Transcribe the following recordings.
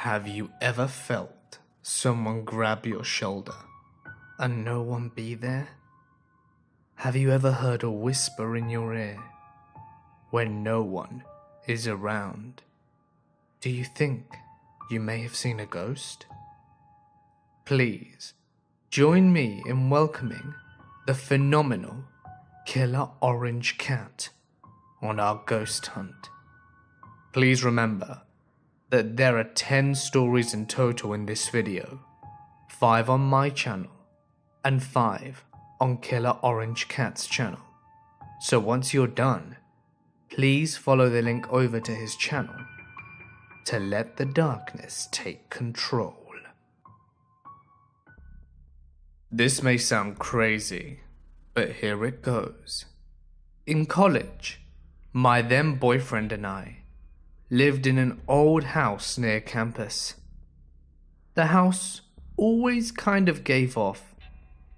Have you ever felt someone grab your shoulder and no one be there? Have you ever heard a whisper in your ear when no one is around? Do you think you may have seen a ghost? Please join me in welcoming the phenomenal Killer Orange Cat on our ghost hunt. Please remember that there are 10 stories in total in this video, 5 on my channel and 5 on Killer Orange Cat's channel. So once you're done, please follow the link over to his channel to let the darkness take control. This may sound crazy, but here it goes. In college, my then boyfriend and I lived in an old house near campus. The house always kind of gave off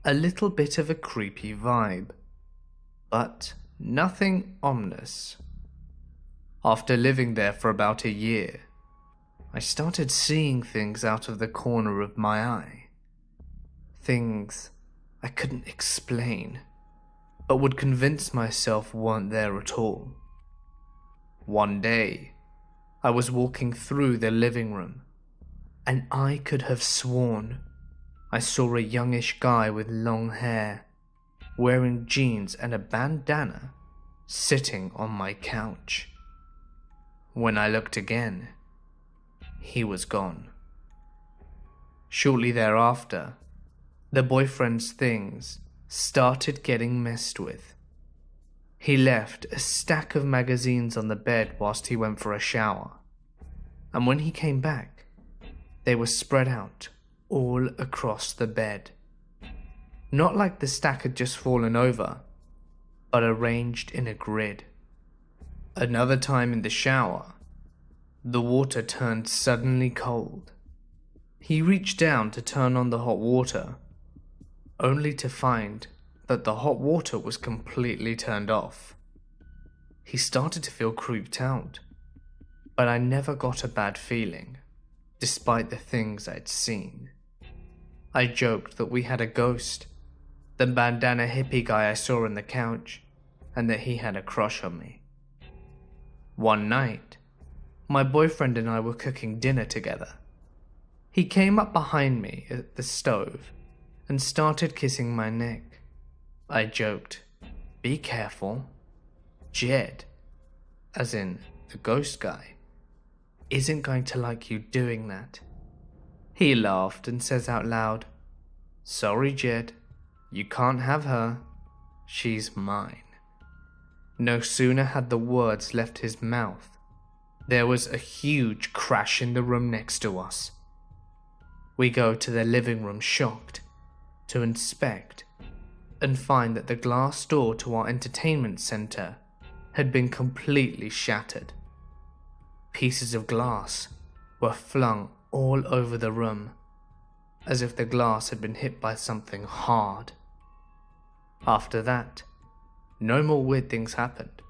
a little bit of a creepy vibe, but nothing ominous. After living there for about a year, I started seeing things out of the corner of my eye. Things I couldn't explain, but would convince myself weren't there at all. One day, I was walking through the living room, and I could have sworn I saw a youngish guy with long hair, wearing jeans and a bandana, sitting on my couch. When I looked again, he was gone. Shortly thereafter, the boyfriend's things started getting messed with. He left a stack of magazines on the bed whilst he went for a shower, and when he came back, they were spread out all across the bed. Not like the stack had just fallen over, but arranged in a grid. Another time in the shower, the water turned suddenly cold. He reached down to turn on the hot water, only to find that the hot water was completely turned off. He started to feel creeped out, but I never got a bad feeling, despite the things I'd seen. I joked that we had a ghost, the bandana hippie guy I saw on the couch, and that he had a crush on me. One night, my boyfriend and I were cooking dinner together. He came up behind me at the stove and started kissing my neck. I joked, "Be careful. Jed," as in the ghost guy, "isn't going to like you doing that." He laughed and says out loud, "Sorry, Jed, you can't have her. She's mine." No sooner had the words left his mouth, there was a huge crash in the room next to us. We go to the living room shocked to inspect and find that the glass door to our entertainment center had been completely shattered. Pieces of glass were flung all over the room, as if the glass had been hit by something hard. After that, no more weird things happened,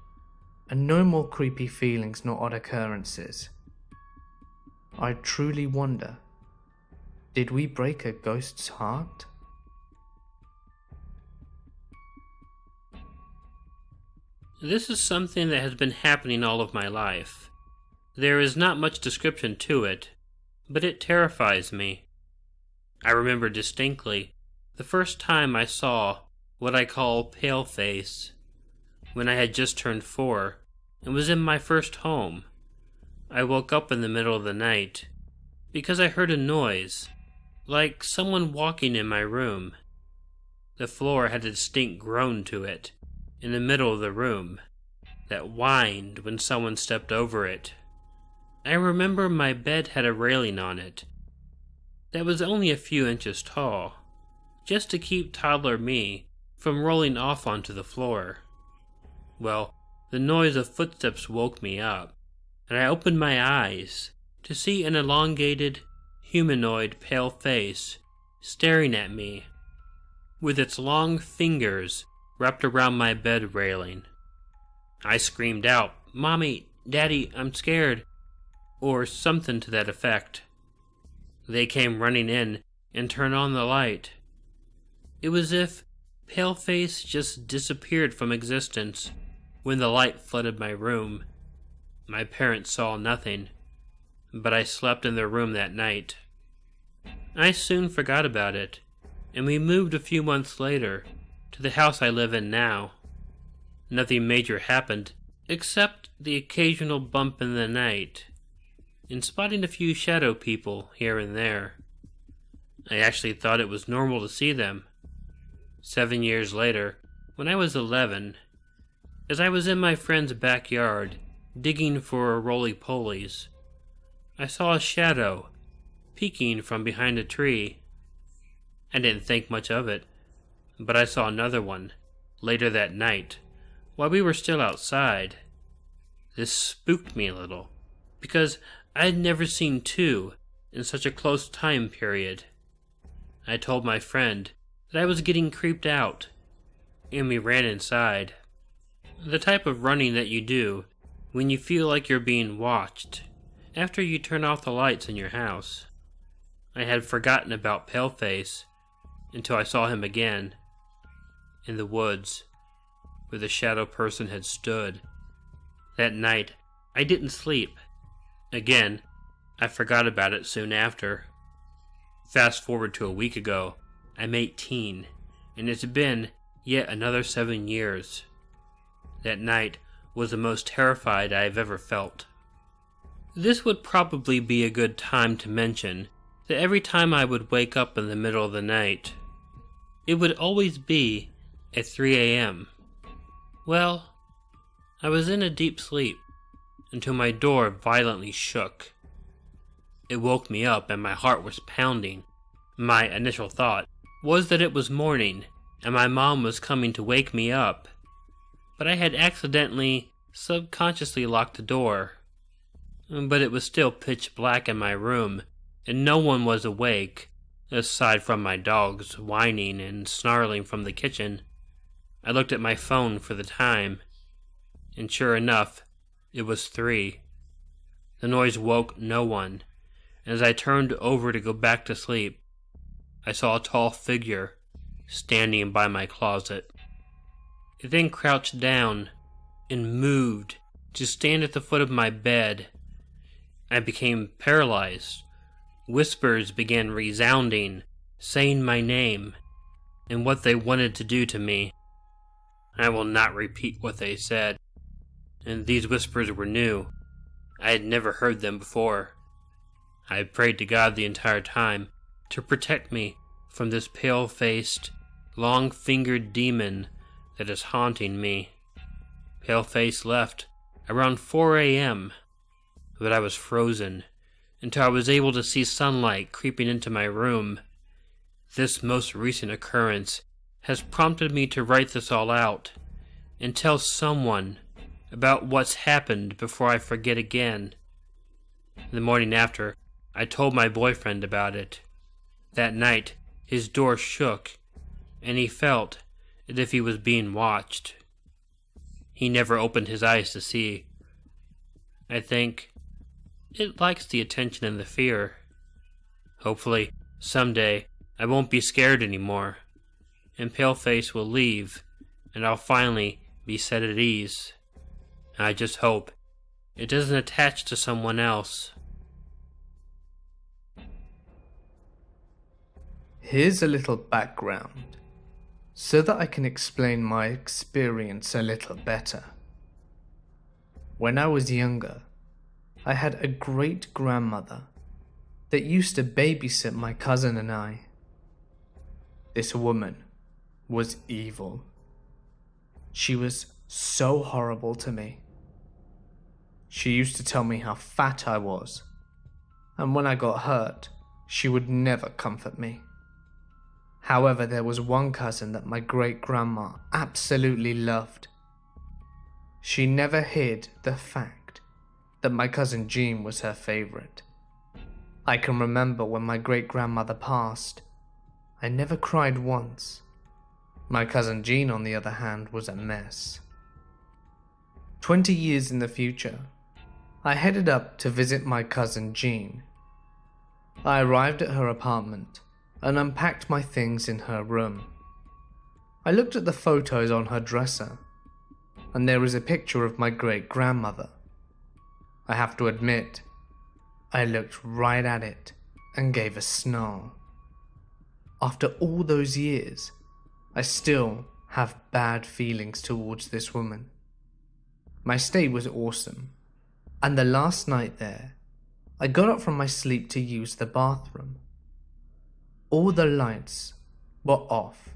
and no more creepy feelings nor odd occurrences. I truly wonder, did we break a ghost's heart? This is something that has been happening all of my life. There is not much description to it, but it terrifies me. I remember distinctly the first time I saw what I call pale face, when I had just turned 4 and was in my first home. I woke up in the middle of the night because I heard a noise, like someone walking in my room. The floor had a distinct groan to it in the middle of the room that whined when someone stepped over it. I remember my bed had a railing on it that was only a few inches tall, just to keep toddler me from rolling off onto the floor. Well, the noise of footsteps woke me up, and I opened my eyes to see an elongated, humanoid pale face staring at me, with its long fingers wrapped around my bed railing. I screamed out, "Mommy, Daddy, I'm scared," or something to that effect. They came running in and turned on the light. It was as if Paleface just disappeared from existence when the light flooded my room. My parents saw nothing, but I slept in their room that night. I soon forgot about it, and we moved a few months later to the house I live in now. Nothing major happened, except the occasional bump in the night, and spotting a few shadow people here and there. I actually thought it was normal to see them. 7 years later, when I was 11, as I was in my friend's backyard digging for roly-polies, I saw a shadow peeking from behind a tree. I didn't think much of it, but I saw another one later that night while we were still outside. This spooked me a little, because I had never seen two in such a close time period. I told my friend that I was getting creeped out, and we ran inside. The type of running that you do when you feel like you're being watched after you turn off the lights in your house. I had forgotten about Paleface until I saw him again in the woods where the shadow person had stood. That night, I didn't sleep. Again, I forgot about it soon after. Fast forward to a week ago, I'm 18, and it's been yet another 7 years. That night was the most terrified I've ever felt. This would probably be a good time to mention that every time I would wake up in the middle of the night, it would always be at 3 a.m. Well, I was in a deep sleep until my door violently shook. It woke me up and my heart was pounding. My initial thought was that it was morning and my mom was coming to wake me up, but I had accidentally, subconsciously locked the door. But it was still pitch black in my room, and no one was awake, aside from my dogs whining and snarling from the kitchen. I looked at my phone for the time, and sure enough, it was 3. The noise woke no one, and as I turned over to go back to sleep, I saw a tall figure standing by my closet. It then crouched down and moved to stand at the foot of my bed. I became paralyzed. Whispers began resounding, saying my name and what they wanted to do to me. I will not repeat what they said, and these whispers were new. I had never heard them before. I had prayed to God the entire time to protect me from this pale-faced, long-fingered demon that is haunting me. Paleface left around 4 a.m., but I was frozen until I was able to see sunlight creeping into my room. This most recent occurrence has prompted me to write this all out and tell someone about what's happened before I forget again. The morning after, I told my boyfriend about it. That night, his door shook, and he felt as if he was being watched. He never opened his eyes to see. I think it likes the attention and the fear. Hopefully, someday, I won't be scared anymore, and Paleface will leave, and I'll finally be set at ease. I just hope it doesn't attach to someone else. Here's a little background, so that I can explain my experience a little better. When I was younger, I had a great-grandmother that used to babysit my cousin and I. This woman was evil. She was so horrible to me. She used to tell me how fat I was, and when I got hurt, she would never comfort me. However, there was one cousin that my great-grandma absolutely loved. She never hid the fact that my cousin Jean was her favorite. I can remember when my great-grandmother passed, I never cried once. My cousin Jean, on the other hand, was a mess. 20 years in the future, I headed up to visit my cousin Jean. I arrived at her apartment and unpacked my things in her room. I looked at the photos on her dresser, and there was a picture of my great-grandmother. I have to admit, I looked right at it and gave a snarl. After all those years, I still have bad feelings towards this woman. My stay was awesome, and the last night there, I got up from my sleep to use the bathroom. All the lights were off,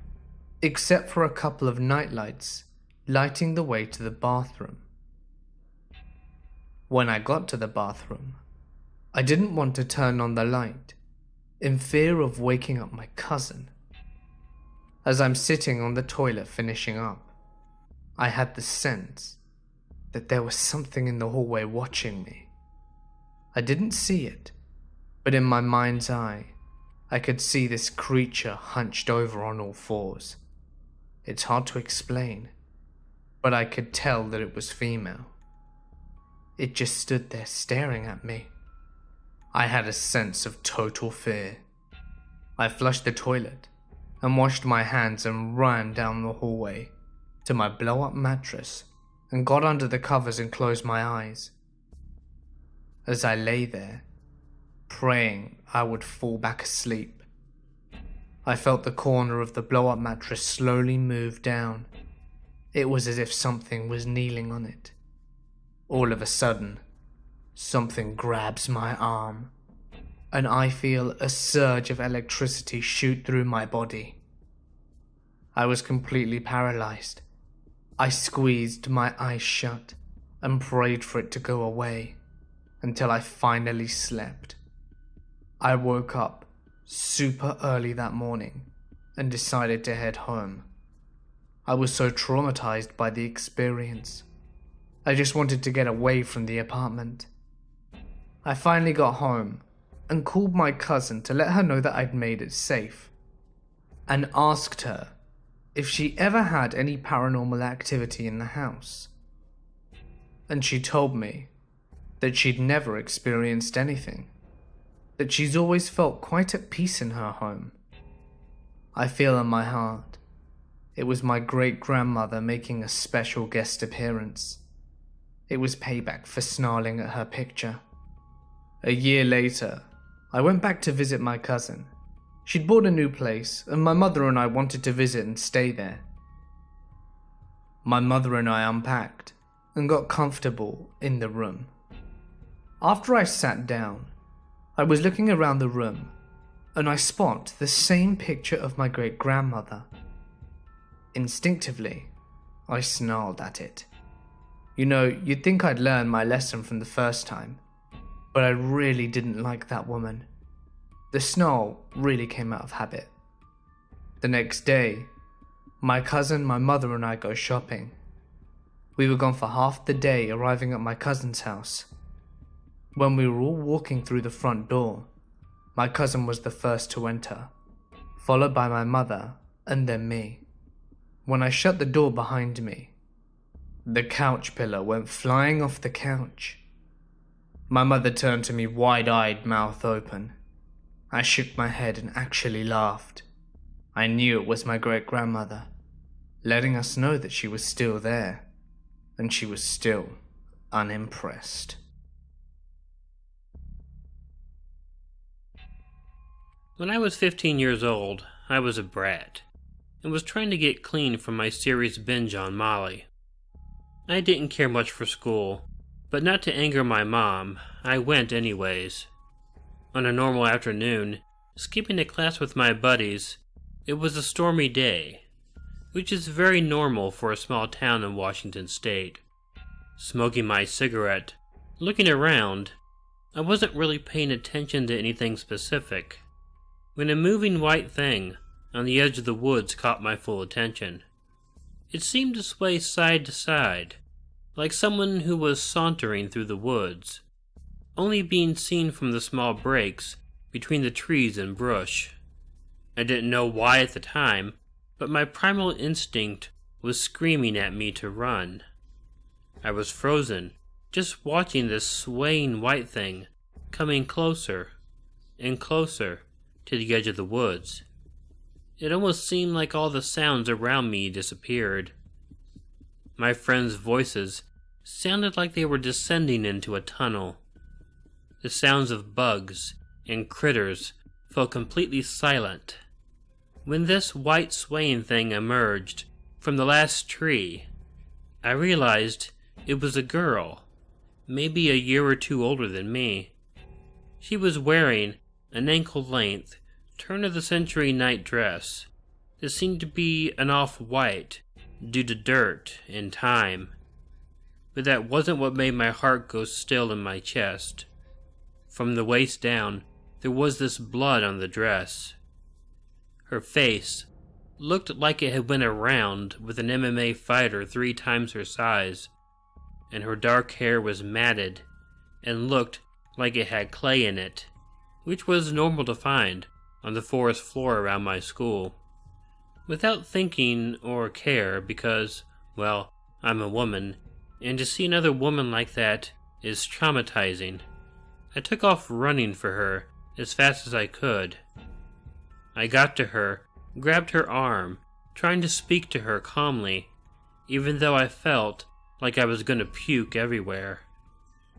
except for a couple of night lights lighting the way to the bathroom. When I got to the bathroom, I didn't want to turn on the light, in fear of waking up my cousin. As I'm sitting on the toilet finishing up, I had the sense that there was something in the hallway watching me. I didn't see it, but in my mind's eye, I could see this creature hunched over on all fours. It's hard to explain, but I could tell that it was female. It just stood there staring at me. I had a sense of total fear. I flushed the toilet and washed my hands and ran down the hallway to my blow-up mattress and got under the covers and closed my eyes. As I lay there, praying I would fall back asleep, I felt the corner of the blow-up mattress slowly move down. It was as if something was kneeling on it. All of a sudden, something grabs my arm, and I feel a surge of electricity shoot through my body. I was completely paralyzed. I squeezed my eyes shut and prayed for it to go away until I finally slept. I woke up super early that morning and decided to head home. I was so traumatized by the experience. I just wanted to get away from the apartment. I finally got home and called my cousin to let her know that I'd made it safe, and asked her if she ever had any paranormal activity in the house. And she told me that she'd never experienced anything, that she's always felt quite at peace in her home. I feel in my heart it was my great-grandmother making a special guest appearance. It was payback for snarling at her picture. A year later, I went back to visit my cousin. She'd bought a new place, and my mother and I wanted to visit and stay there. My mother and I unpacked and got comfortable in the room. After I sat down, I was looking around the room, and I spot the same picture of my great-grandmother. Instinctively, I snarled at it. You know, you'd think I'd learned my lesson from the first time, but I really didn't like that woman. The snarl really came out of habit. The next day, my cousin, my mother and I go shopping. We were gone for half the day, arriving at my cousin's house. When we were all walking through the front door, my cousin was the first to enter, followed by my mother and then me. When I shut the door behind me, the couch pillow went flying off the couch. My mother turned to me wide-eyed, mouth open. I shook my head and actually laughed. I knew it was my great-grandmother, letting us know that she was still there, and she was still unimpressed. When I was 15 years old, I was a brat, and was trying to get clean from my serious binge on Molly. I didn't care much for school, but not to anger my mom, I went anyways. On a normal afternoon, skipping a class with my buddies, it was a stormy day, which is very normal for a small town in Washington state. Smoking my cigarette, looking around, I wasn't really paying attention to anything specific, when a moving white thing on the edge of the woods caught my full attention. It seemed to sway side to side, like someone who was sauntering through the woods, only being seen from the small breaks between the trees and brush. I didn't know why at the time, but my primal instinct was screaming at me to run. I was frozen, just watching this swaying white thing coming closer and closer to the edge of the woods. It almost seemed like all the sounds around me disappeared. My friends' voices sounded like they were descending into a tunnel. The sounds of bugs and critters fell completely silent. When this white swaying thing emerged from the last tree, I realized it was a girl, maybe a year or two older than me. She was wearing an ankle-length, turn-of-the-century night dress that seemed to be an off-white due to dirt and time. But that wasn't what made my heart go still in my chest. From the waist down, there was this blood on the dress. Her face looked like it had went around with an MMA fighter 3 times her size, and her dark hair was matted and looked like it had clay in it, which was normal to find on the forest floor around my school. Without thinking or care, because, well, I'm a woman, and to see another woman like that is traumatizing, I took off running for her as fast as I could. I got to her, grabbed her arm, trying to speak to her calmly, even though I felt like I was going to puke everywhere.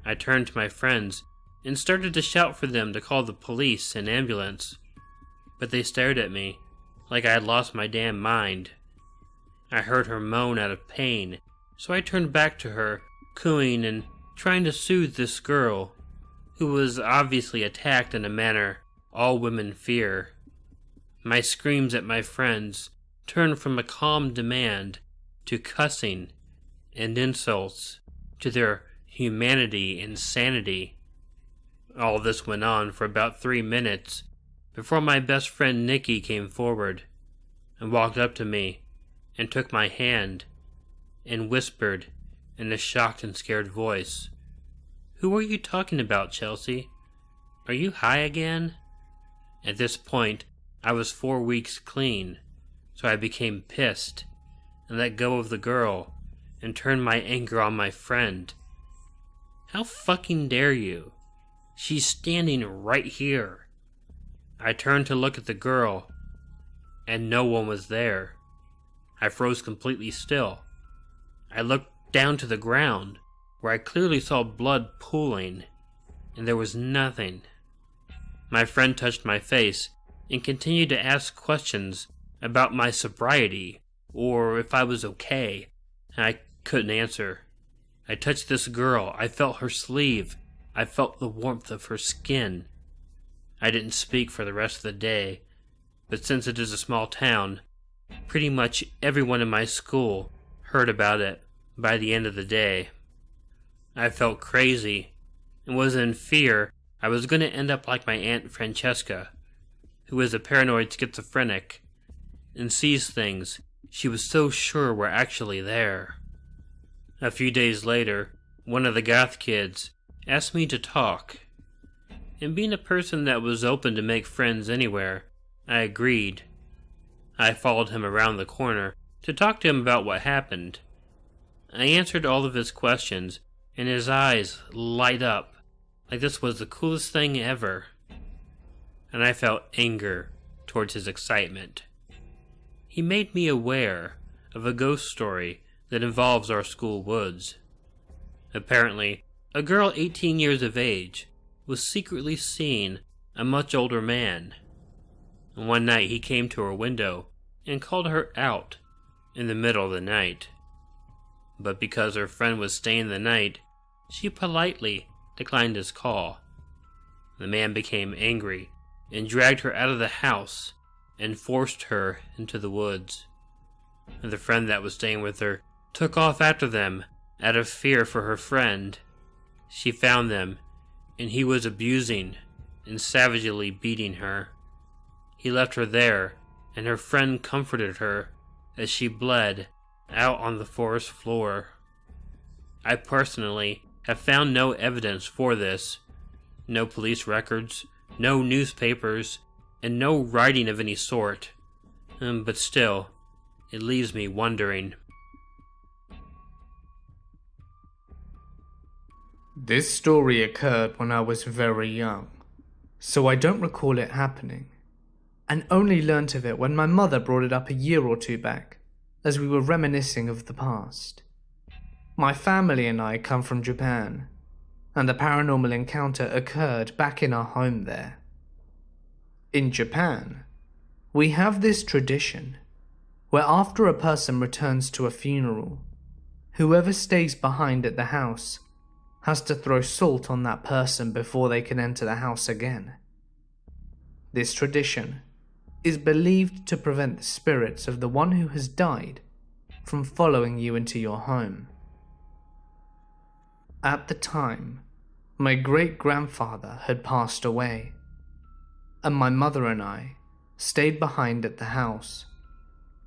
I turned to my friends and started to shout for them to call the police and ambulance, but they stared at me like I had lost my damn mind. I heard her moan out of pain, so I turned back to her, cooing and trying to soothe this girl, who was obviously attacked in a manner all women fear. My screams at my friends turned from a calm demand to cussing and insults to their humanity and sanity. All this went on for about 3 minutes before my best friend Nikki came forward and walked up to me and took my hand and whispered in a shocked and scared voice, "Who are you talking about, Chelsea? Are you high again?" At this point, I was 4 weeks clean, so I became pissed and let go of the girl and turned my anger on my friend. "How fucking dare you? She's standing right here." I turned to look at the girl, and no one was there. I froze completely still. I looked down to the ground, where I clearly saw blood pooling, and there was nothing. My friend touched my face and continued to ask questions about my sobriety, or if I was okay, and I couldn't answer. I touched this girl. I felt her sleeve. I felt the warmth of her skin. I didn't speak for the rest of the day, but since it is a small town, pretty much everyone in my school heard about it by the end of the day. I felt crazy and was in fear I was going to end up like my Aunt Francesca, who is a paranoid schizophrenic and sees things she was so sure were actually there. A few days later, one of the goth kids asked me to talk, and being a person that was open to make friends anywhere, I agreed. I followed him around the corner to talk to him about what happened. I answered all of his questions, and his eyes light up like this was the coolest thing ever. And I felt anger towards his excitement. He made me aware of a ghost story that involves our school woods. Apparently, a girl 18 years of age was secretly seeing a much older man. And one night he came to her window and called her out in the middle of the night. But because her friend was staying the night, she politely declined his call. The man became angry and dragged her out of the house and forced her into the woods. And the friend that was staying with her took off after them out of fear for her friend. She found them, and he was abusing and savagely beating her. He left her there, and her friend comforted her as she bled out on the forest floor. I personally have found no evidence for this. No police records, no newspapers, and no writing of any sort. But still, it leaves me wondering. This story occurred when I was very young, so I don't recall it happening, and only learnt of it when my mother brought it up a year or two back, as we were reminiscing of the past. My family and I come from Japan, and the paranormal encounter occurred back in our home there. In Japan, we have this tradition where after a person returns to a funeral, whoever stays behind at the house has to throw salt on that person before they can enter the house again. This tradition is believed to prevent the spirits of the one who has died from following you into your home. At the time, my great-grandfather had passed away, and my mother and I stayed behind at the house,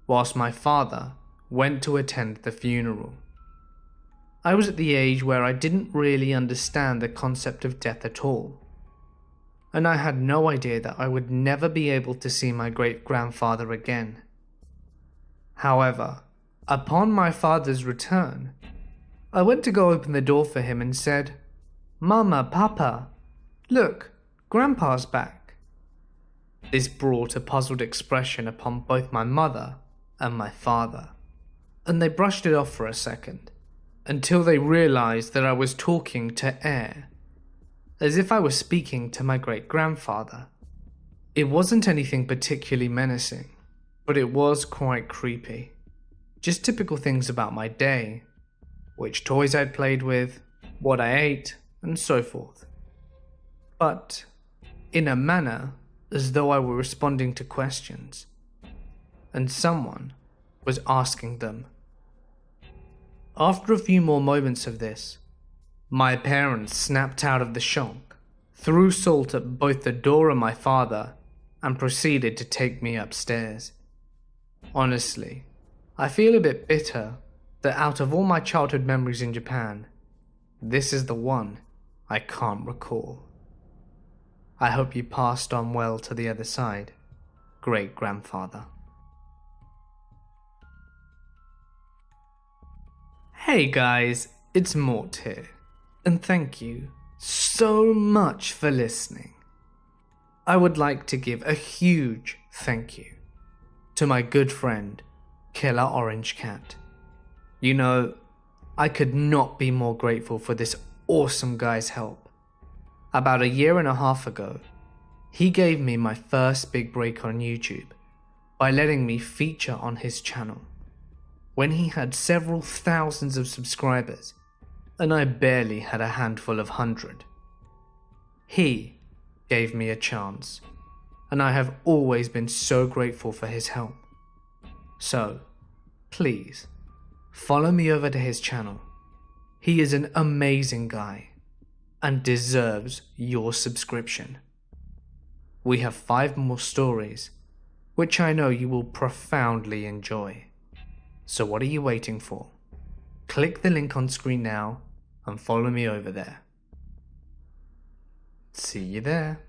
whilst my father went to attend the funeral. I was at the age where I didn't really understand the concept of death at all, and I had no idea that I would never be able to see my great-grandfather again. However, upon my father's return, I went to go open the door for him and said, "Mama, Papa, look, Grandpa's back." This brought a puzzled expression upon both my mother and my father, and they brushed it off for a second, until they realized that I was talking to air, as if I was speaking to my great-grandfather. It wasn't anything particularly menacing, but it was quite creepy. Just typical things about my day, which toys I'd played with, what I ate, and so forth. But in a manner as though I were responding to questions, and someone was asking them. After a few more moments of this, my parents snapped out of the shock, threw salt at both the door and my father, and proceeded to take me upstairs. Honestly, I feel a bit bitter that out of all my childhood memories in Japan, this is the one I can't recall. I hope you passed on well to the other side, great-grandfather. Hey guys, it's Mort here, and thank you so much for listening. I would like to give a huge thank you to my good friend, Killer Orange Cat. You know, I could not be more grateful for this awesome guy's help. About a year and a half ago, he gave me my first big break on YouTube by letting me feature on his channel, when he had several thousands of subscribers, and I barely had a handful of 100. He gave me a chance, and I have always been so grateful for his help. So, please, follow me over to his channel. He is an amazing guy, and deserves your subscription. We have 5 more stories, which I know you will profoundly enjoy. So what are you waiting for? Click the link on screen now and follow me over there. See you there.